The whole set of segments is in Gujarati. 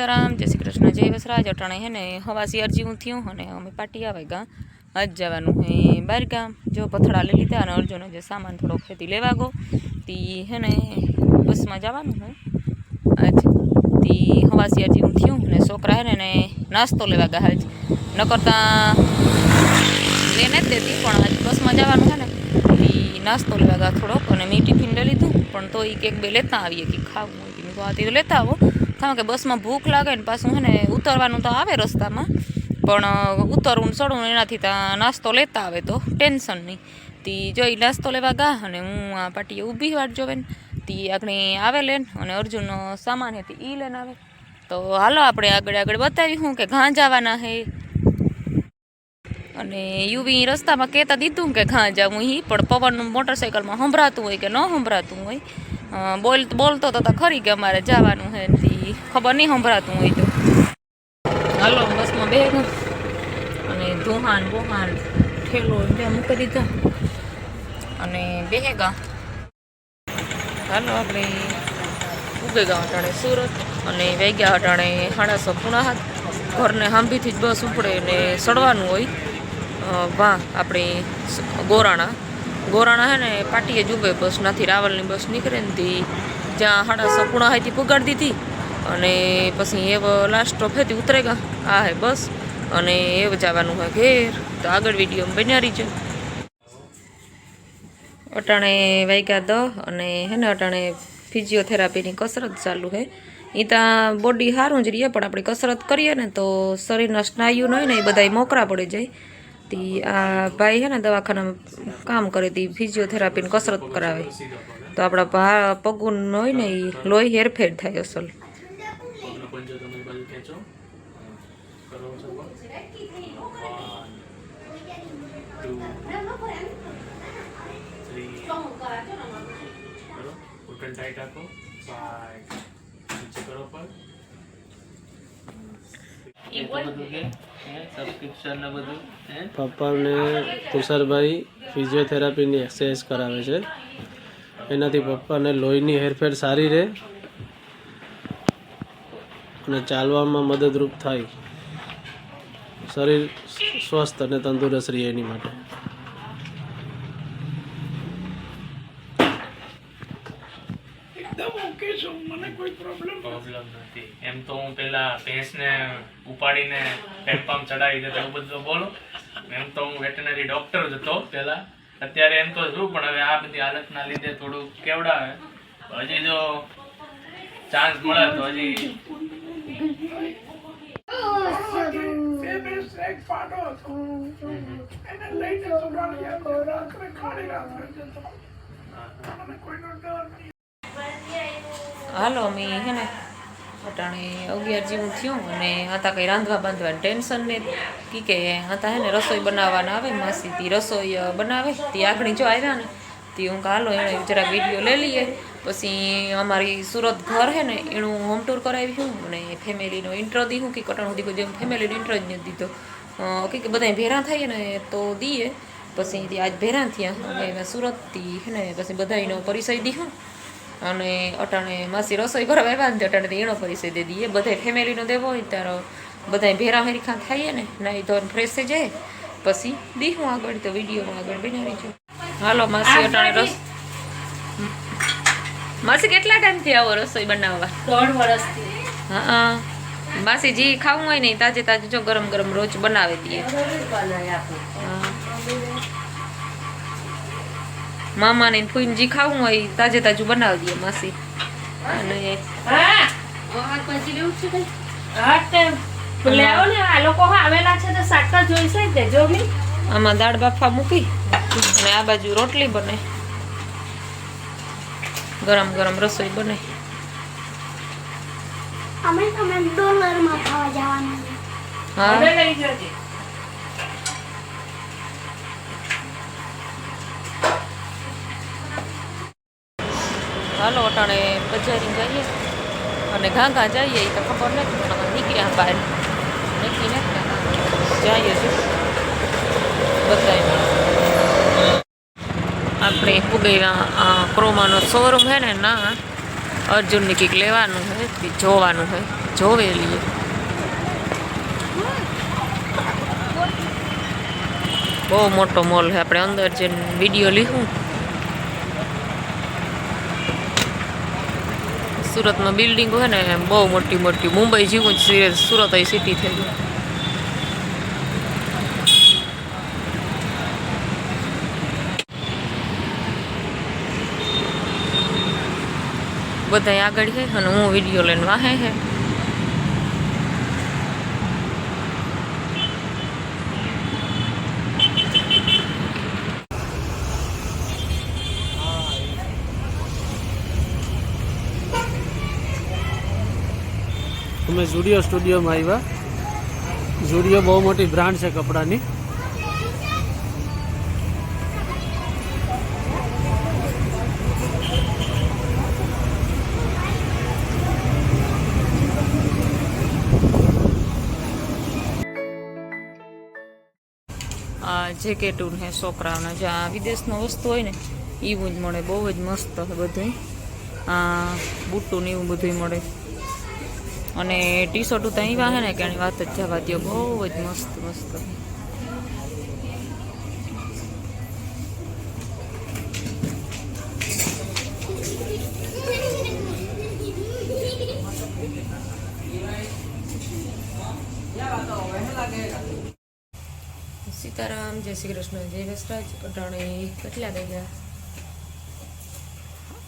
सीताराम जय श्री कृष्ण जय वसराज अटाणे है ने हवासी अर्जी हूँ थी हने अमे पाटी आवेगा आज जवानू है बाहर गाम जो पथड़ा ले लीधा और अर्जुन जो सामान थोड़ो खेती लेवा गो ती है ने बस में जवानू है आज ती हवासी अर्जी हूँ थी ने छोकरा है ने नास्तो लेवा गया आज न करता लेने ज देती पण आज बस में जवानू है ने ती नास्तो लेवा गया थोड़ो अने मैं टिफिन ले लीधुं पण तो ई केक बे लेता आवीए कि खावुं होय कि मैं तो आती तो लेता आवो कारण के बस में भूख लगे ने पाछुं है ने उतरवानुं तो आवे रस्ता में पण उतरवुं चढ़वुं एनाथी नास्तो लेता आवे तो टेन्शन नहीं ती जो ई नास्तो लेवा गया अने हूँ आ पाटीए ऊभी वाट जोवे ती आगळे आवे लेन अने अर्जुन सामान है ई लेने आवे तो हालो आपणे आगळ आगळ बताव्युं के घां जवाना है अने युवी रस्ता में कहता दीधुं के घां जाऊँ ही पण पवन मोटरसाइकल में संभळातुं होय के न संभळातुं होय बोलतो तो खरी के अमारे जवानुं है ती खबर नहीं संभळातुं होय तो हालो बस में बेग अने धोहान बोहान ठेलो ત્યાં મૂકી દીધો અને બેહેગા હાલો આપણે ઉગેગા અટાણે સુરત અને વેગ્યા અટાણે 6:30 ઘરને હાંભીથી જ બસ ઉપડે ને સડવાનું હોય વાહ આપણે ગોરાણા है ने पाटीए जुबे बस नाथी रावलनी बस निकळे ने ती ज्यां 6:30 थी पुगाड़ी दीधी अने पछी एव लास्ट स्टॉप है उतरेगा आ है बस अने एव जवानुं है घेर तो आगळ विडियो में बन्या रहीजो अटाणे वाग्या 10 अने है ने अटाणे फिजियोथेरापी नी कसरत चालू है ई ता बॉडी हारूं ज रहे पण आपणे कसरत करीए ने तो शरीरना स्नायु नहीं ने बधाय मोकरा पड़ी जाए ती आ भाई है ने दवाखाना में काम करे ती फिजियोथेरापी कसरत करावे तो अपना पगुन होय ने लोही हेरफेर थाय असल पप्पा ने तुषार भाई फिजियोथेरापी नी एक्सरसाइज करावे छे एनाथी पप्पा ने लोहीनी हेरफेर सारी रहे अने चालवामां मददरूप थाय शरीर स्वस्थ अने तंदुरस्त रहे एनी माटे प्रॉब्लम नहीं एम तो हूँ पहला भैंस ने उपाड़ी ने हेडपंप चढ़ावी देता एवं बधुं बोलो एम तो हूँ वेटनरी डॉक्टर ज हतो पहला अत्यारे एम तो छुं पण हवे आ बधी हालतना लीधे थोडुं केवडावे हजी जो चांस मळे तो हजी हालो मैं है ने अटाणे 11 जेवुं थयुं अने आता कई रांधवा बांधवा टेन्शन ने की के आता है ने रसोई बनाववाना आवे मासी ती रसोई बनावे ती आगणी जो आव्या ने ती हूँ हालो एणे जरा वीडियो ले लीए पछी अमारी सूरत घर है ने एनु होम टूर कराव्युं अने फेमिलीनो इंट्रो दीधुं कि कटण सुधी कोई फेमिलीनो इंट्रो ज नथी दीधो कि बधाय भेरा थईए ने तो दीए पछी ती आज भेरा थया अने सूरत थी है ने पछी बधायनो परिचय दीधुं अने अटाणे मासी रसोई करवा आव्या ने अटाणे एनो परिचय दे दीए बधाय फेमिलीनो देवो होय त्यारे बधाय भेरा हेरखा थाईए ने नाई धोईने फ्रेश थई जाए पछी दीहुं आगळ तो विडियो में आगळ बन्या रहीजो हालो मासी अटाणे रस मासी केटला टाइम थी आवो रसोई बनाववा 3 વર્ષથી हाँ मासी जी खावुं होय ने ताजे ताजे जो गरम गरम रोज बनावे दीए मामा ने फूईन जी खावुं होय ताजे ताजू बनावी दीए मासी अने હા ઓહા પછી લેવું છે કઈ હા તે લેવો ને આ લોકો આવેલા છે તો શાકભાજી જોઈશે જ જો બી આમાં દાળ બાફા મૂકી અને આ બાજુ રોટલી બને ગરમ ગરમ રસોઈ બને અમે તમે ડોલરમાં ખાવા જવાનું હા હવે લઈ જજે હાલો અટાણે બજારી જઈએ અને ઘાઘા જઈએ તો ખબર નથી પણ નીકળ્યા બહાર નક્કી નથી જઈએ છીએ બધાય આપણે પુગેવા ક્રોમાનો શોરૂમ હે ને ના અર્જુનને કંઈક લેવાનું હોય તે જોવાનું હોય, જોવે લઈએ. બહુ મોટો મોલ છે, આપણે અંદર જઈને વિડીયો લીધું. સુરતમાં બિલ્ડિંગો છે ને બહુ મોટી મોટી, મુંબઈ જેવું જ સુરત સિટી થઈ ગયું. બધા આગળ છે અને હું વિડીયો લઈને વાહે છે. અમે ઝુડિયો સ્ટુડિયોમાં આવ્યા. ઝુડિયો બહુ મોટી બ્રાન્ડ છે કપડાની. આ જેકેટું હે છોકરાઓના, જ્યાં વિદેશનો વસ્તુ હોય ને એવું જ મળે. બહુ જ મસ્ત છે બધું. આ બુટ્ટું ને એવું બધું મળે. અને ટી શર્ટ તો અહીં વાહે ને કે એની વાત જ જવા દો, બહુ જ મસ્ત મસ્ત. સીતારામ, જય શ્રી કૃષ્ણ, જય વસરાજ. અટાણે કેટલા થઈ ગયા?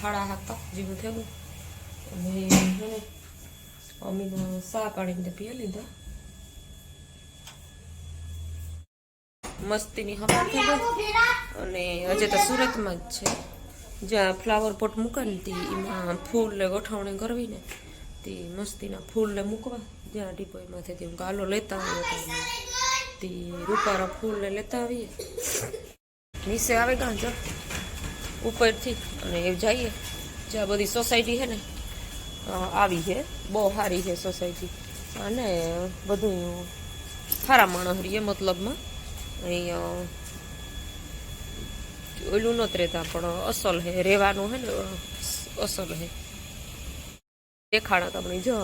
7:30 જેવું થયું. અને અમે સા પાણીને પી લીધા. મસ્તીની હવા થઈ ગઈ. અને હજે તો સુરતમાં જ છે, જ્યાં ફ્લાવર પોટ મૂકાય ને એમાં ફૂલને ગોઠવણી કરવી ને તે મસ્તીના ફૂલને મૂકવા. જ્યાં ડીપોઈમાંથી તે ગાલો લેતા આવીએ, તે રૂપારા ફૂલને લેતા આવીએ. નીચે આવે ગાં જો ઉપરથી અને એ જઈએ જ્યાં બધી સોસાયટી છે ને આવી છે. બહુ સારી છે સોસાયટી અને બધું સારા માણસ રહીએ. મતલબમાં અહીંયા ઓલું નથી રહેતા, પણ અસલ છે રહેવાનું. છે ને અસલ છે. દેખાડા તમને જો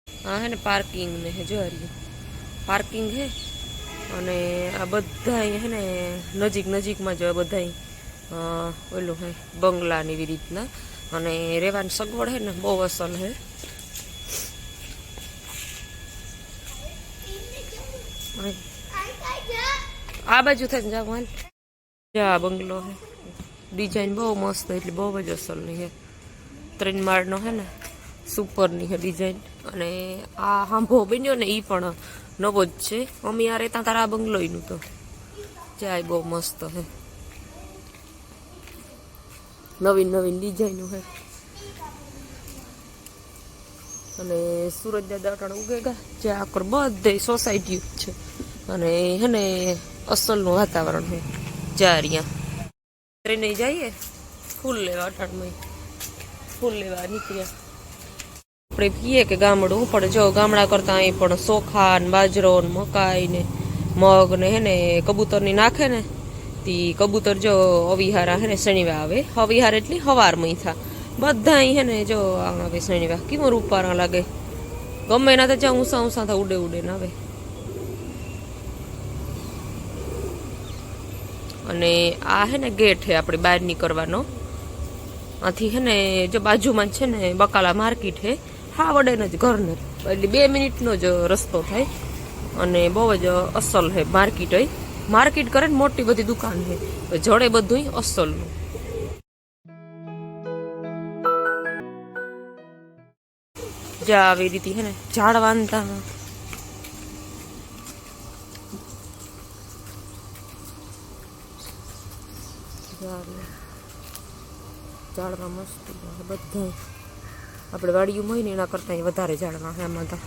હા હે ને પાર્કિંગ ને હે જો પાર્કિંગ હે. અને આ બધા હે ને નજીક નજીકમાં જ બધા ઓલું હે બંગલા ને એવી રીતના. અને રહેવાની સગવડ હે ને બહુ અસલ હે. આ બાજુ થઈને જાવ હાલ. આ બંગલો હે, ડિઝાઇન બહુ મસ્ત, એટલે બહુ જ અસલ ની હે. 3 માળનો હે ને, સુપરની હે ડિઝાઇન. અને આ હાંભો બન્યો ને એ પણ નવો જ છે. અમે આ રહેતા તારા આ બંગલો નું તો જાય બહુ મસ્ત હે. નવીન નવીન ડિઝાઇનો હે. અને સુરત દાદા અટાણે ઉગેગા જ્યાં આખર બધે સોસાયટી છે. અને હે ને અસલનું વાતાવરણ છે. ચારિયા ટ્રેને જઈએ ફૂલ લેવા. અટાણમાં ફૂલ લેવા નીકળ્યા. આપણે કહીએ કે ગામડું, પણ જો ગામડા કરતા અહીં પણ ચોખા ને બાજરો ને મકાઈ ને મગ ને હે ને કબૂતરની નાખે ને તી કબૂતર જો અવિહારા હે ને શનિવાર આવે. અવિહાર એટલે હવારમાં થા બધા અહીં હે ને જો આવે શનિવાર. કેવું રૂપારા લાગે, ગમે એના તો જ્યાં ઊંસા ઊંસા થા ઉડે ઉડે ને આવે. અને આ હે ને ગેટ હે આપણે બહાર નીકળવાનો. આથી હે ને જો બાજુમાં છે ને બકાલા માર્કેટ હે. હા વડે જ ઘરને એટલે 2 મિનિટનો જ રસ્તો થાય. અને બહુ જ અસલ હે માર્કેટ. હોય માર્કેટ કરે ને મોટી બધી દુકાન છે, જડે બધું અસલનું. જ્યાં આવી રીતે હે ને ઝાડ વાંધતા ઝાડમાં મસ્ત બધા આપણે વાડીયું હોય ને એના કરતાં વધારે ઝાડમાં હે આમાં તો.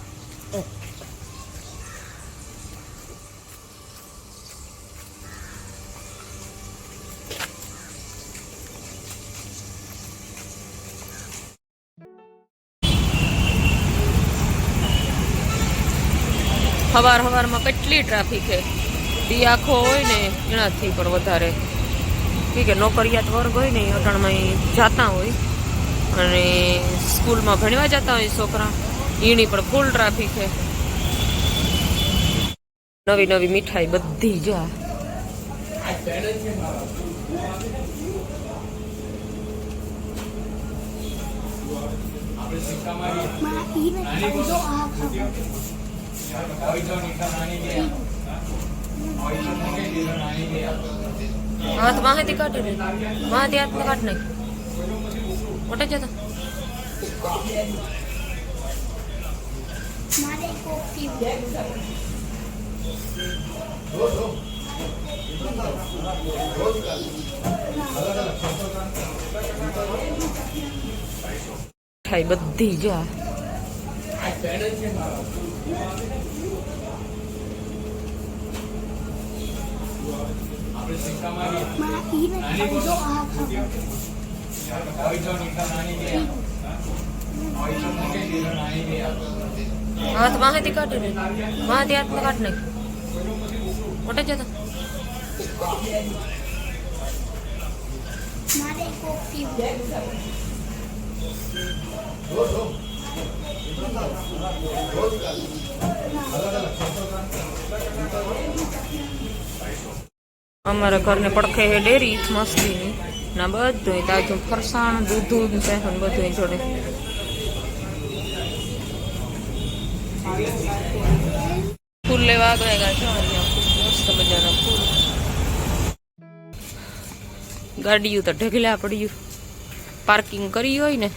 સવારમાં કેટલી ટ્રાફિક છે. દી આખો હોય ને એનાથી પણ વધારે. કે નોકરિયાત વર્ગ હોય ને એ અટાણમાં જાતા હોય અને સ્કૂલમાં ભણવા જતા હોય છોકરા, એની પણ ફૂલ ટ્રાફિક છે. નવી નવી મીઠાઈ બધી જા. હાથ વાહેથી કાઢી ને, વાહેથી હાથને કાઢ નાખ. મોટે જતો મારે કોફી મીઠાઈ બધી જા. હાથ વાહેથી કાઢી ને, વાહેથી હાથને કાઢ નાખ. મોટે જતો મારે કોફી અમારા ઘરને પડખે હે ડેરી મસ્તીની ના, બધું તાજું ફરસાણ, દૂધ સેહન બધું જોડે. ફૂલ લેવા ગયા છો મસ્ત મજાના ફૂલ. ગાડીયું તો ઢગલા પડ્યું. પાર્કિંગ કરી હોય ને,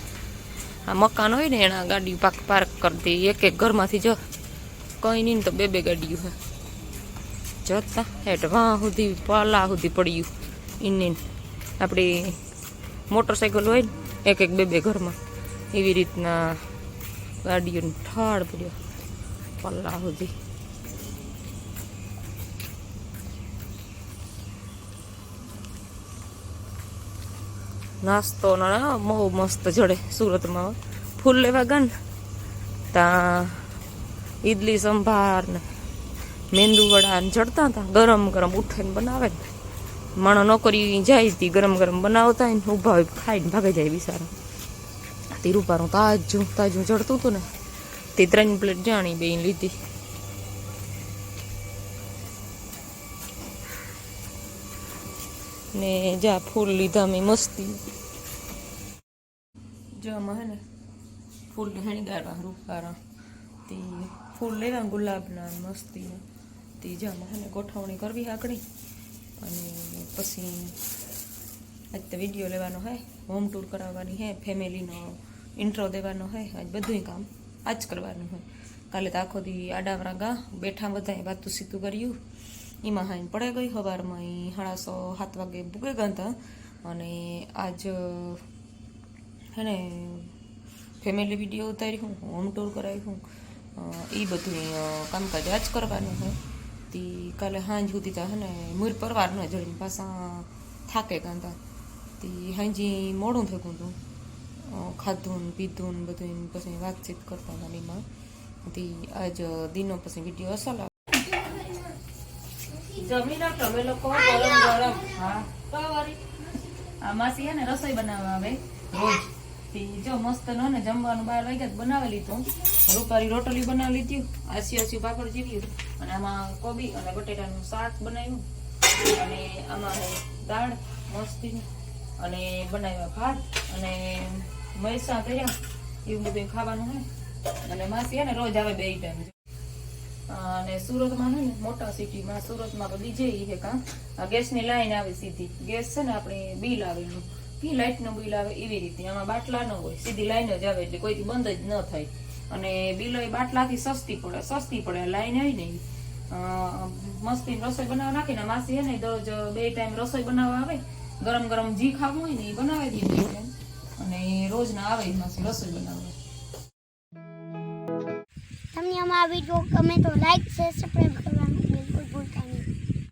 આ મકાન હોય ને એના ગાડી પાર્ક કરી દે. એક એક ઘરમાંથી જો કઈ નહીં તો બે બે ગાડીયું હે જતા હેઠ વાં સુધી પાલા સુધી પડ્યું. ઇન્ડિયન આપણી મોટરસાઇકલ હોય ને એક એક બે બે ઘરમાં, એવી રીતના ગાડીઓને ઠાળ પડ્યો પાલા સુધી. નાસ્તો ના બહુ મસ્ત જડે સુરતમાં. ફૂલ લેવા ગયા ને ત્યાં ઈડલી સંભાર ને મેંદુ વડા ને જડતા હતા. ગરમ ગરમ ઉઠીને બનાવે ને, માણો નોકરી જાય તી ગરમ ગરમ બનાવતા ને ઊભા હોય ખાઈને ભાગે જાય બિચારા. તે રૂપારું તાજું તાજું જડતું હતું ને, તે 3 પ્લેટ જાણી બે લીધી. ને જા ફૂલ લીધા મેં મસ્તી. જો આમાં હે ને ફૂલ હણીગારવા રૂપારા તે ફૂલ લેવા ગુલાબના મસ્તીના. તે જામાં હે ને ગોઠવણી કરવી આકડી અને પછી આજ તો વિડીયો લેવાનો હે, હોમ ટૂર કરાવવાની હે, ફેમિલીનો ઇન્ટ્રો દેવાનો હે. આજ બધું કામ આજ કરવાનું હોય. કાલે તો આખો દી આડાવરા ગા બેઠા બધાએ વાતું સીતું કર્યું. એમાં હાઈને પડે ગઈ. સવારમાં 6:30-7 વાગે ભૂગે ગયા હતા. અને આજ હે ને ફેમિલી વિડીયો ઉતારી હું, હોમ ટૂર કરાવી હું, એ બધું કામકાજ આજ કરવાનું હોય. તે કાલે સાંજ સુધી તો હે ને મૂર પરવાર ન જડીને પાછા થાકે ગયા હતા. તે હાંજી મોડું થયું હતું. ખાધું ને પીધું ને બધું પછી વાતચીત કરતા હતા એમાં. તે આજ દિનો પછી વિડીયો અસલ આવે. જમી લો તમે લોકો ગરમ ગરમ. હા આ માસી હે ને રસોઈ બનાવવા આવે રોજ. જો મસ્ત નો ને જમવાનું 12 વાગ્યા બનાવી લીધું. રૂપારી રોટલી બનાવી લીધી, આસી પાપડ જીવ્યું, અને આમાં કોબી અને બટેટાનું શાક બનાવ્યું, અને આમાં દાળ મસ્તી, અને બનાવ્યા ભાત અને મરચાં કર્યા. એવું બધું ખાવાનું હોય. અને માસી હે ને રોજ આવે 2 ટાઈમ. અને સુરતમાં છે ને મોટા સિટીમાં સુરતમાં બધી જઈ છે કાં ગેસની લાઈન આવે સીધી. ગેસ છે ને આપણે બિલ આવે એનું, લાઇટનું બિલ આવે એવી રીતે. આમાં બાટલા ન હોય, સીધી લાઈન જ આવે એટલે કોઈથી બંધ જ ન થાય. અને બિલો એ બાટલાથી સસ્તી પડે. લાઈન આવી ને મસ્તી રસોઈ બનાવવા નાખીને માસી હે ને દરરોજ 2 ટાઈમ રસોઈ બનાવવા આવે. ગરમ ગરમ જી ખાવું હોય ને એ બનાવી દઈએ. અને રોજના આવે માસી રસોઈ બનાવવા. તમને અમારા વિડીયો ગમે તો લાઈક શેર સબસ્ક્રાઇબ કરવાનું